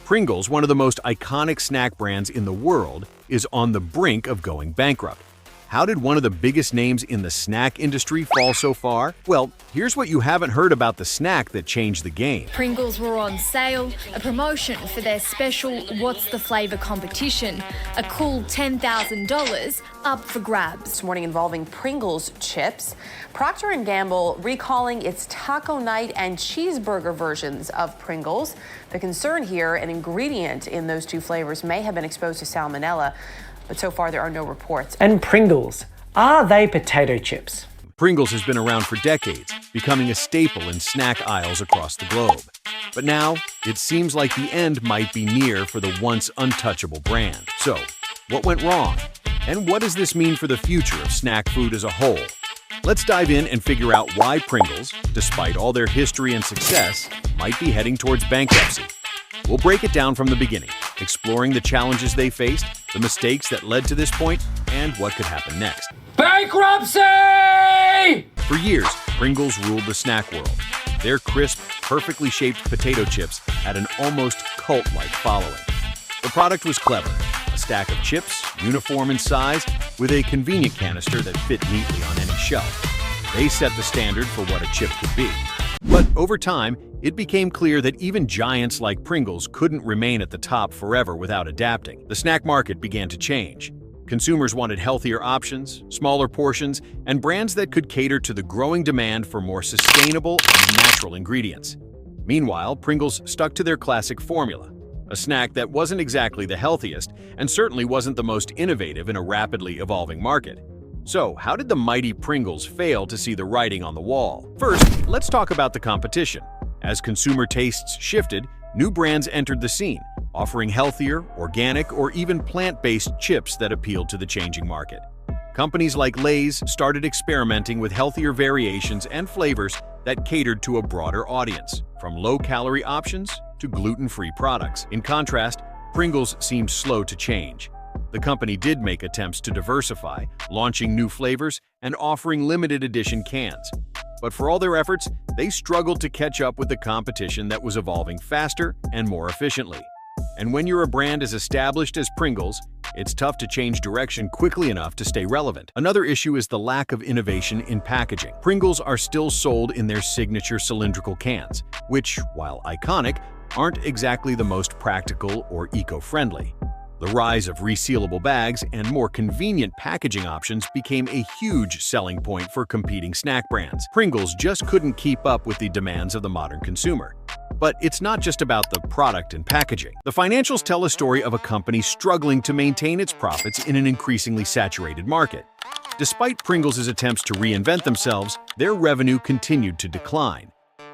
Pringles, one of the most iconic snack brands in the world, is on the brink of going bankrupt. How did one of the biggest names in the snack industry fall so far? Well, here's what you haven't heard about the snack that changed the game. Pringles were on sale, a promotion for their special What's the Flavor competition, a cool $10,000 up for grabs. This morning involving Pringles chips. Procter & Gamble recalling its taco night and cheeseburger versions of Pringles. The concern here, an ingredient in those two flavors may have been exposed to salmonella, but so far there are no reports. And Pringles, are they potato chips? Pringles has been around for decades, becoming a staple in snack aisles across the globe. But now, it seems like the end might be near for the once untouchable brand. So, what went wrong? And what does this mean for the future of snack food as a whole? Let's dive in and figure out why Pringles, despite all their history and success, might be heading towards bankruptcy. We'll break it down from the beginning, exploring the challenges they faced, the mistakes that led to this point, and what could happen next. Bankruptcy! For years, Pringles ruled the snack world. Their crisp, perfectly shaped potato chips had an almost cult-like following. The product was clever, a stack of chips, uniform in size, with a convenient canister that fit neatly on any shelf. They set the standard for what a chip could be. But over time, it became clear that even giants like Pringles couldn't remain at the top forever without adapting. The snack market began to change. Consumers wanted healthier options, smaller portions, and brands that could cater to the growing demand for more sustainable and natural ingredients. Meanwhile, Pringles stuck to their classic formula, a snack that wasn't exactly the healthiest and certainly wasn't the most innovative in a rapidly evolving market. So, how did the mighty Pringles fail to see the writing on the wall? First, let's talk about the competition. As consumer tastes shifted, new brands entered the scene, offering healthier, organic, or even plant-based chips that appealed to the changing market. Companies like Lay's started experimenting with healthier variations and flavors that catered to a broader audience, from low-calorie options to gluten-free products. In contrast, Pringles seemed slow to change. The company did make attempts to diversify, launching new flavors and offering limited edition cans. But for all their efforts, they struggled to catch up with the competition that was evolving faster and more efficiently. And when you're a brand as established as Pringles, it's tough to change direction quickly enough to stay relevant. Another issue is the lack of innovation in packaging. Pringles are still sold in their signature cylindrical cans, which, while iconic, aren't exactly the most practical or eco-friendly. The rise of resealable bags and more convenient packaging options became a huge selling point for competing snack brands. Pringles just couldn't keep up with the demands of the modern consumer. But it's not just about the product and packaging. The financials tell a story of a company struggling to maintain its profits in an increasingly saturated market. Despite Pringles' attempts to reinvent themselves, their revenue continued to decline.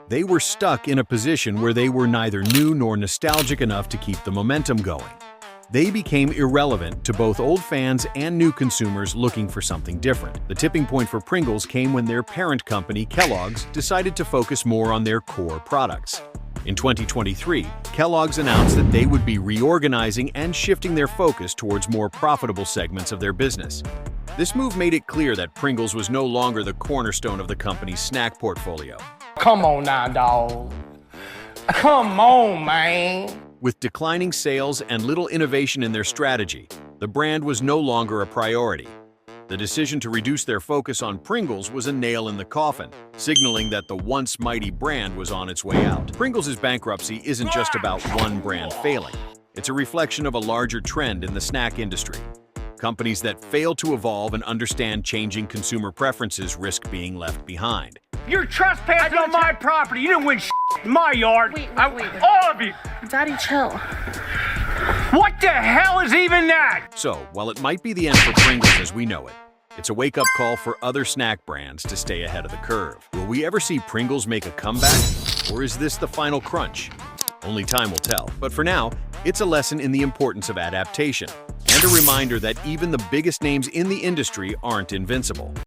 They were stuck in a position where they were neither new nor nostalgic enough to keep the momentum going. They became irrelevant to both old fans and new consumers looking for something different. The tipping point for Pringles came when their parent company, Kellogg's, decided to focus more on their core products. In 2023, Kellogg's announced that they would be reorganizing and shifting their focus towards more profitable segments of their business. This move made it clear that Pringles was no longer the cornerstone of the company's snack portfolio. Come on now, dawg. Come on, man. With declining sales and little innovation in their strategy, the brand was no longer a priority. The decision to reduce their focus on Pringles was a nail in the coffin, signaling that the once mighty brand was on its way out. Pringles' bankruptcy isn't just about one brand failing. It's a reflection of a larger trend in the snack industry. Companies that fail to evolve and understand changing consumer preferences risk being left behind. You're trespassing on my property. You didn't win in my yard. Wait. All of you. Daddy, chill. What the hell is even that? So, while it might be the end for Pringles as we know it, it's a wake-up call for other snack brands to stay ahead of the curve. Will we ever see Pringles make a comeback? Or is this the final crunch? Only time will tell. But for now, it's a lesson in the importance of adaptation, and a reminder that even the biggest names in the industry aren't invincible.